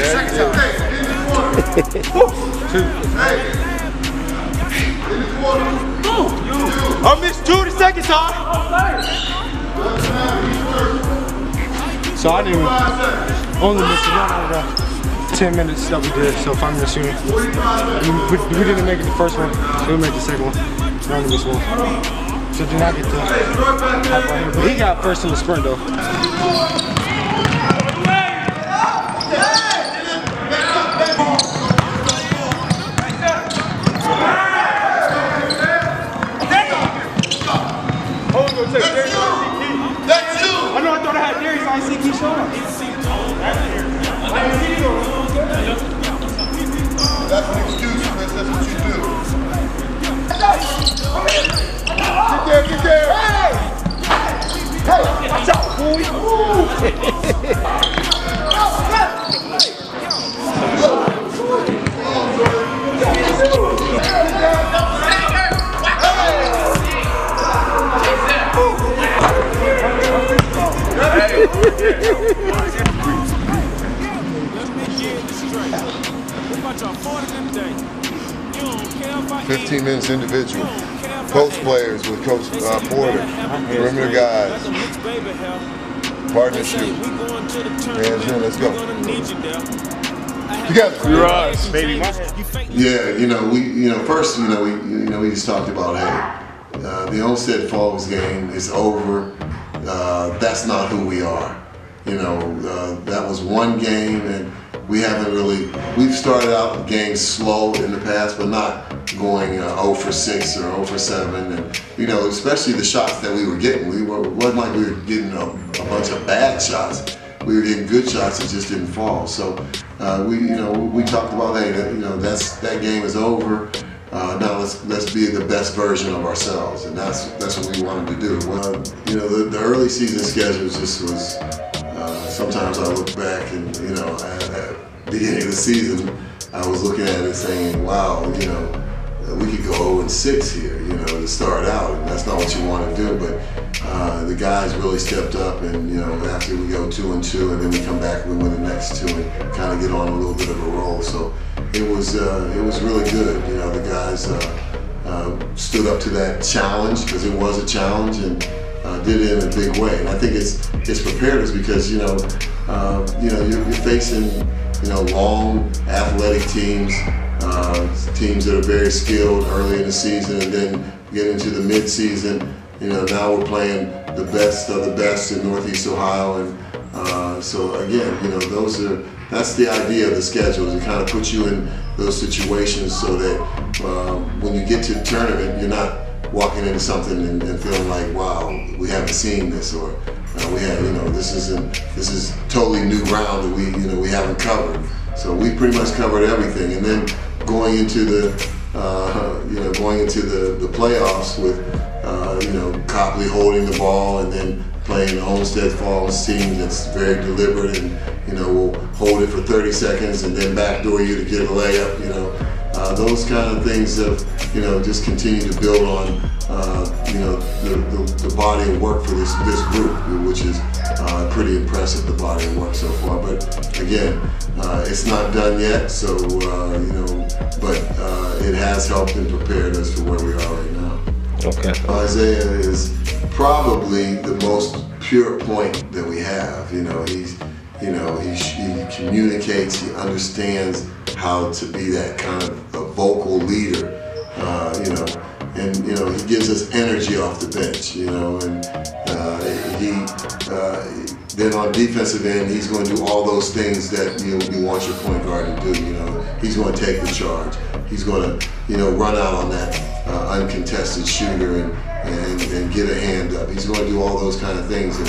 Second time. I missed 2 the second time. So I didn't only miss 1 out of the 10 minutes that we did. So 5 minutes shooting. We didn't make it the first one. We made the second one. We only missed 1. So did not get the hop right here. But he got first in the sprint though. 'That's an excuse, Chris. That's what you do. Get there. Hey! Hey! Watch out, boy! 15 minutes individual. Post players with Coach Porter. Perimeter guys. Partnership. Hands in, let's go. Together. Rise, baby. Yeah, first, we just talked about, hey, the Olmsted Falls game is over. That's not who we are. That was one game, and we haven't really, we've started out games slow in the past, but not going 0 for 6 or 0 for 7, and especially the shots that we were getting. It wasn't like we were getting a bunch of bad shots. We were getting good shots that just didn't fall. So we talked about, hey, that game is over. Now let's be the best version of ourselves, and that's what we wanted to do. The early season schedule just was. Sometimes I look back and at the beginning of the season, I was looking at it saying, wow, we could go 0 and 6 here, to start out, and that's not what you want to do. But the guys really stepped up, and after we go 2 and 2, and then we come back and we win the next 2 and kind of get on a little bit of a roll. So it was really good. The guys stood up to that challenge, because it was a challenge, and did it in a big way. And I think it's prepared us because you're facing long athletic teams, teams that are very skilled early in the season, and then get into the mid-season. Now we're playing the best of the best in Northeast Ohio, and so again, that's the idea of the schedule, is to kind of put you in those situations so that when you get to the tournament, you're not walking into something and feeling like, wow, we haven't seen this, or this is totally new ground that we haven't covered. So we pretty much covered everything, and then going into the playoffs with Copley holding the ball, and then playing the Olmsted Falls team that's very deliberate, and will hold it for 30 seconds and then backdoor you to get a layup. Those kind of things have just continue to build on the body of work for this group, which is pretty impressive, the body of work so far. But again, it's not done yet, so but it has helped and prepared us for where we are right now. Okay. Isaiah is probably the most pure point that we have. He communicates, he understands how to be that kind of a vocal leader, and he gives us energy off the bench, and then on defensive end, he's going to do all those things that you want your point guard to do. He's going to take the charge. He's going to run out on that uncontested shooter and get a hand up. He's going to do all those kind of things, and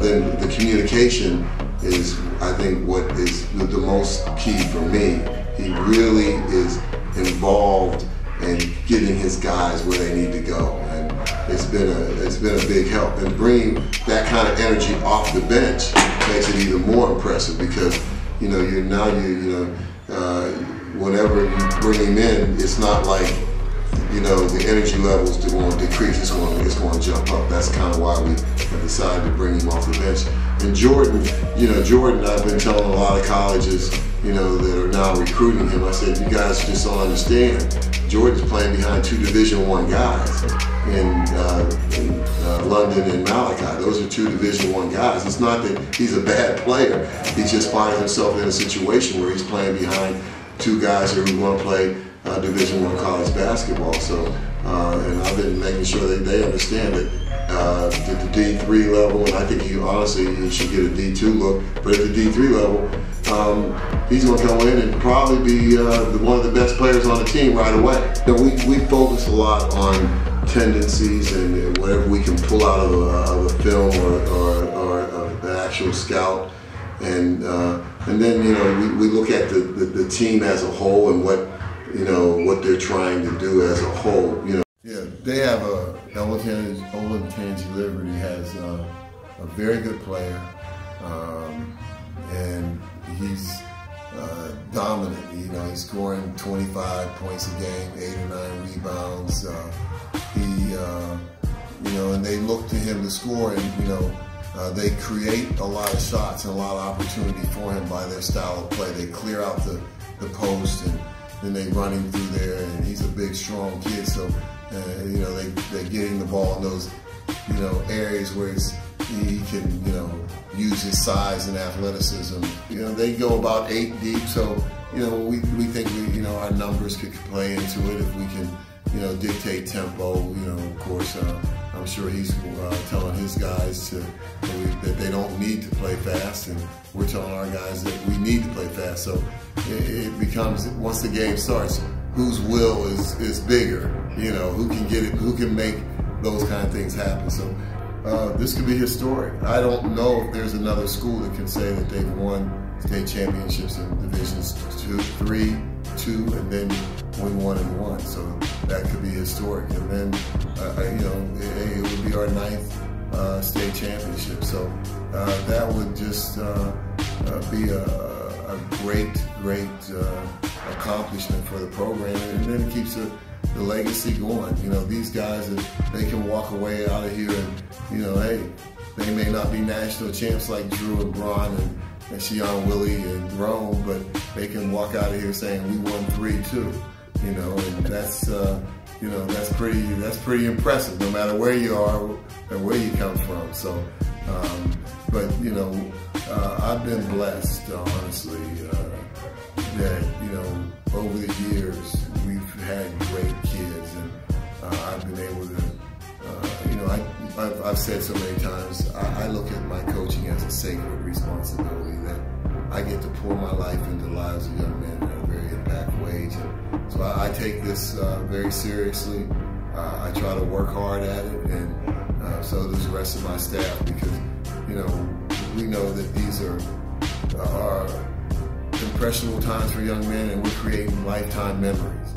then the communication is, I think, what is the most key for me. He really is involved in getting his guys where they need to go, and it's been a big help. And bringing that kind of energy off the bench makes it even more impressive, because whenever you bring him in, it's not like the energy levels won't decrease. It's going to jump up. That's kind of why we have decided to bring him off the bench. And Jordan, I've been telling a lot of colleges, that are now recruiting him, I said, you guys just don't understand. Jordan's playing behind 2 Division I guys in London and Malachi. Those are 2 Division I guys. It's not that he's a bad player. He just finds himself in a situation where he's playing behind 2 guys who want to play Division I college basketball. So, and I've been making sure that they understand that at the D3 level, and I think he should get a D2 look, but at the D3 level, he's going to come in and probably be one of the best players on the team right away. We focus a lot on tendencies and whatever we can pull out of a film or an actual scout, and then we look at the team as a whole and what they're trying to do as a whole. Yeah, they have Olentangy Liberty has a very good player, and he's dominant. He's scoring 25 points a game, 8 or 9 rebounds. And they look to him to score, and they create a lot of shots and a lot of opportunity for him by their style of play. They clear out the post, and then they run him through there, and he's a big, strong kid. So, they're getting the ball in those, areas where he can, use his size and athleticism. They go about 8 deep, so, we think our numbers could play into it if we can, dictate tempo. Of course, I'm sure he's telling his guys that they don't need to play fast, and we're telling our guys that we need to play fast. So it becomes, once the game starts, whose will is bigger, who can get it, who can make those kind of things happen. So this could be historic. I don't know if there's another school that can say that they've won state championships in divisions 2, 3, 2, and then win 1 and 1. So that could be historic. And then, it would be our 9th state championship. So that would just be a great accomplishment for the program, and then it keeps the legacy going. These guys, they can walk away out of here and, hey, they may not be national champs like Drew and Braun and Shion Willie and Rome, but they can walk out of here saying we won 3 too. And that's that's pretty impressive, no matter where you are or where you come from. So, but I've been blessed, honestly, that over the years we've had great kids, and I've been able to, I've said so many times, I look at my coaching as a sacred responsibility, that I get to pour my life into the lives of young men at a very impactful age. And so I take this very seriously. I try to work hard at it, and so does the rest of my staff, because we know that these are impressionable times for young men, and we're creating lifetime memories.